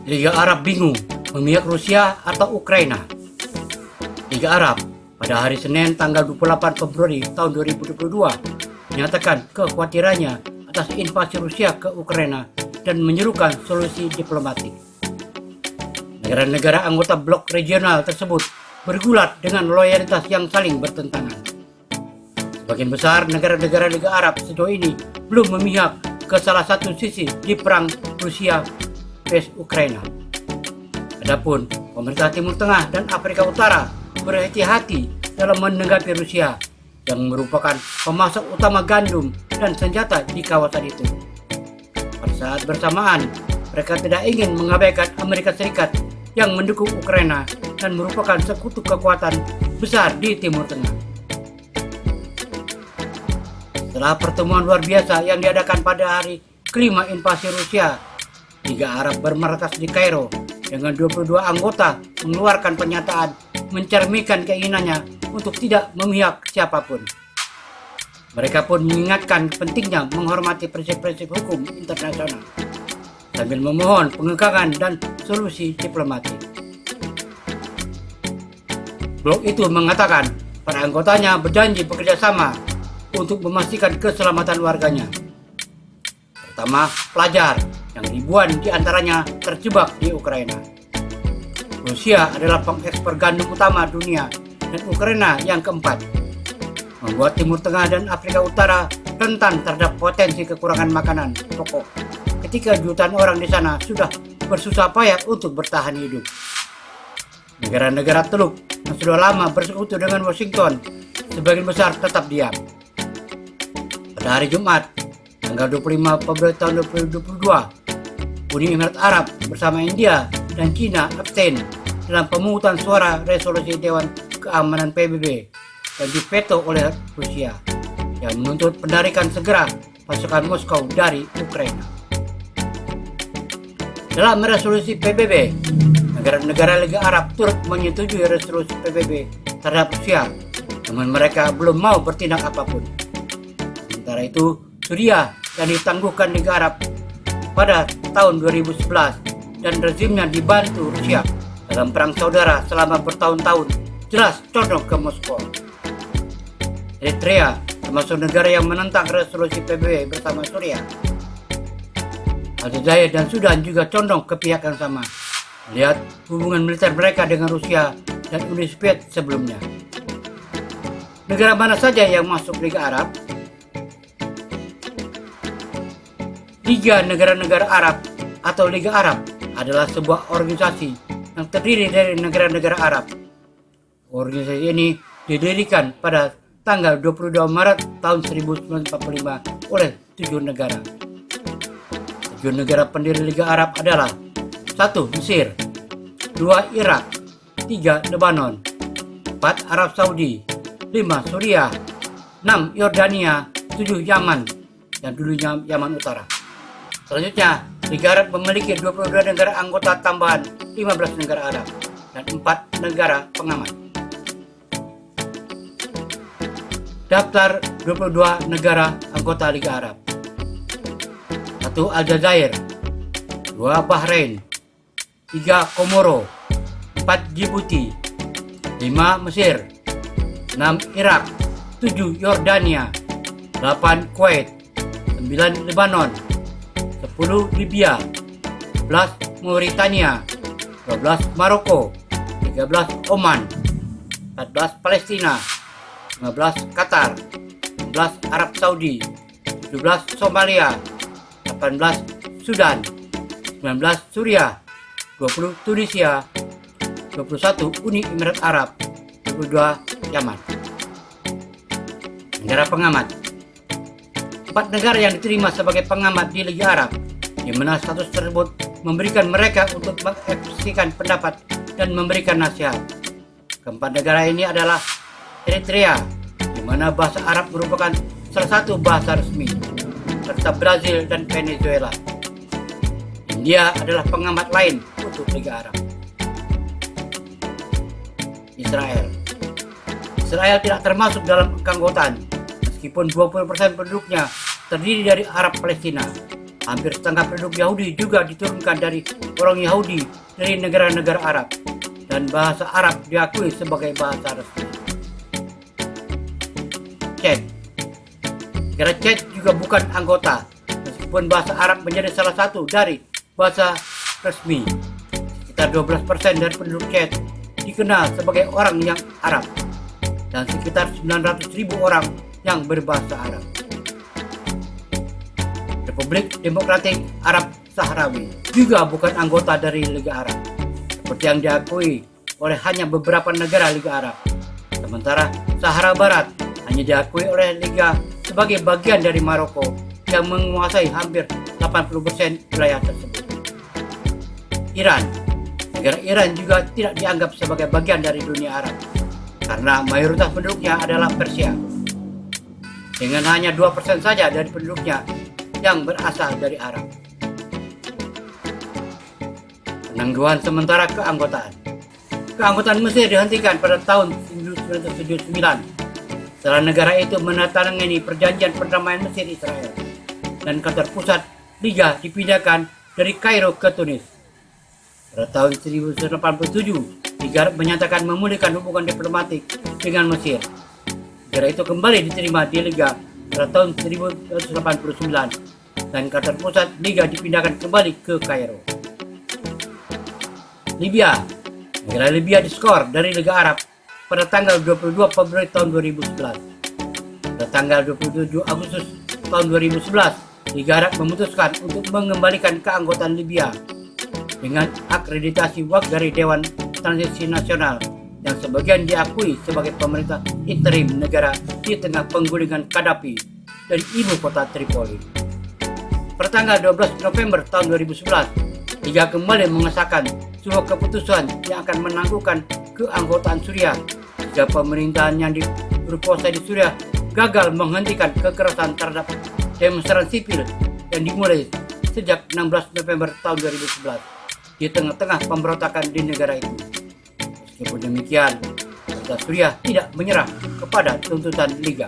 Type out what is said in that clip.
Liga Arab bingung memihak Rusia atau Ukraina. Liga Arab pada hari Senin tanggal 28 Februari tahun 2022 menyatakan kekhawatirannya atas invasi Rusia ke Ukraina dan menyerukan solusi diplomatik. Negara-negara anggota blok regional tersebut bergulat dengan loyalitas yang saling bertentangan. Sebagian besar negara-negara Liga Arab sejauh ini belum memihak ke salah satu sisi di perang Rusia vs Ukraina. Adapun pemerintah Timur Tengah dan Afrika Utara berhati-hati dalam menanggapi Rusia yang merupakan pemasok utama gandum dan senjata di kawasan itu. Pada saat bersamaan, mereka tidak ingin mengabaikan Amerika Serikat yang mendukung Ukraina dan merupakan sekutu kekuatan besar di Timur Tengah. Setelah pertemuan luar biasa yang diadakan pada hari kelima invasi Rusia, Liga Arab bermarkas di Kairo dengan 22 anggota mengeluarkan pernyataan mencerminkan keinginannya untuk tidak memihak siapapun. Mereka pun mengingatkan pentingnya menghormati prinsip-prinsip hukum internasional sambil memohon pengekangan dan solusi diplomatik. Blok itu mengatakan para anggotanya berjanji bekerja sama untuk memastikan keselamatan warganya. Pertama, pelajar yang ribuan diantaranya terjebak di Ukraina. Rusia adalah pengekspor gandum utama dunia dan Ukraina yang keempat, membuat Timur Tengah dan Afrika Utara rentan terhadap potensi kekurangan makanan pokok ketika jutaan orang di sana sudah bersusah payah untuk bertahan hidup. Negara-negara Teluk yang sudah lama bersekutu dengan Washington sebagian besar tetap diam. Pada hari Jumat, tanggal 25 Februari tahun 2022, Uni Emirat Arab bersama India dan China abstain dalam pemungutan suara resolusi Dewan Keamanan PBB yang diveto oleh Rusia yang menuntut penarikan segera pasukan Moskow dari Ukraina. Dalam resolusi PBB, negara-negara Liga Arab turut menyetujui resolusi PBB terhadap Rusia, namun mereka belum mau bertindak apapun. Sementara itu, Suriah yang ditangguhkan Liga Arab pada tahun 2011 dan rezimnya dibantu Rusia dalam perang saudara selama bertahun-tahun jelas condong ke Moskow. Eritrea termasuk negara yang menentang resolusi PBB bersama Suriah. Aljazair dan Sudan juga condong ke pihak yang sama, melihat hubungan militer mereka dengan Rusia dan Uni Soviet sebelumnya. Negara mana saja yang masuk Liga Arab? Liga Negara-Negara Arab atau Liga Arab adalah sebuah organisasi yang terdiri dari negara-negara Arab. Organisasi ini didirikan pada tanggal 22 Maret tahun 1945 oleh 7 negara. 7 negara pendiri Liga Arab adalah 1. Mesir, 2. Irak, 3. Lebanon, 4. Arab Saudi, 5. Suriah, 6. Yordania, 7. Yaman, dan dulunya Yaman Utara. Selanjutnya, Liga Arab memiliki 22 negara anggota tambahan 15 negara Arab dan 4 negara pengamat. Daftar 22 negara anggota Liga Arab. 1. Aljazair, 2. Bahrain, 3. Komoro, 4. Djibouti, 5. Mesir, 6. Irak, 7. Yordania, 8. Kuwait, 9. Lebanon, 10. Libya, 11. Mauritania, 12. Maroko, 13. Oman, 14. Palestina, 15. Qatar, 16. Arab Saudi, 17. Somalia, 18. Sudan, 19. Suriah, 20. Tunisia, 21. Uni Emirat Arab, 22. Yaman. Negara pengamat. 4 negara yang diterima sebagai pengamat di Liga Arab, di mana status tersebut memberikan mereka untuk mengekspresikan pendapat dan memberikan nasihat. Keempat negara ini adalah Eritrea, di mana bahasa Arab merupakan salah satu bahasa resmi, serta Brazil dan Venezuela. India adalah pengamat lain untuk Liga Arab. Israel. Israel tidak termasuk dalam keanggotaan, meskipun 20% penduduknya terdiri dari Arab Palestina. Hampir setengah penduduk Yahudi juga diturunkan dari orang Yahudi dari negara-negara Arab, dan bahasa Arab diakui sebagai bahasa resmi. Chet. Negara Chet juga bukan anggota, meskipun bahasa Arab menjadi salah satu dari bahasa resmi. Sekitar 12% dari penduduk Chet dikenal sebagai orang yang Arab, dan sekitar 900.000 orang yang berbahasa Arab. Republik Demokratik Arab Sahrawi juga bukan anggota dari Liga Arab, seperti yang diakui oleh hanya beberapa negara Liga Arab. Sementara Sahara Barat hanya diakui oleh Liga sebagai bagian dari Maroko yang menguasai hampir 80% wilayah tersebut. Iran. Negara Iran juga tidak dianggap sebagai bagian dari dunia Arab, karena mayoritas penduduknya adalah Persia. Dengan hanya 2% saja dari penduduknya yang berasal dari Arab. Penangguhan sementara keanggotaan. Keanggotaan Mesir dihentikan pada tahun 1979 setelah negara itu menandatangani perjanjian perdamaian Mesir Israel, dan kantor pusat Liga dipindahkan dari Kairo ke Tunis. Pada tahun 1987, Liga menyatakan memulihkan hubungan diplomatik dengan Mesir. Negara itu kembali diterima di Liga pada tahun 1989, dan kantor pusat Liga dipindahkan kembali ke Kairo. Libya. Negara Libya diskor dari Liga Arab pada tanggal 22 Februari tahun 2011. Pada tanggal 27 Agustus tahun 2011, Liga Arab memutuskan untuk mengembalikan keanggotaan Libya dengan akreditasi WAC dari Dewan Transisi Nasional, yang sebagian diakui sebagai pemerintah interim negara di tengah penggulingan Gaddafi dari ibu kota Tripoli. Pada tanggal 12 November tahun 2011, Liga kembali mengesahkan sebuah keputusan yang akan menangguhkan keanggotaan Suriah jika pemerintahan yang berkuasa di Suriah gagal menghentikan kekerasan terhadap demonstran sipil yang dimulai sejak 16 November tahun 2011 di tengah-tengah pemberontakan di negara itu. Meskipun demikian, pemerintah Suriah tidak menyerah kepada tuntutan Liga.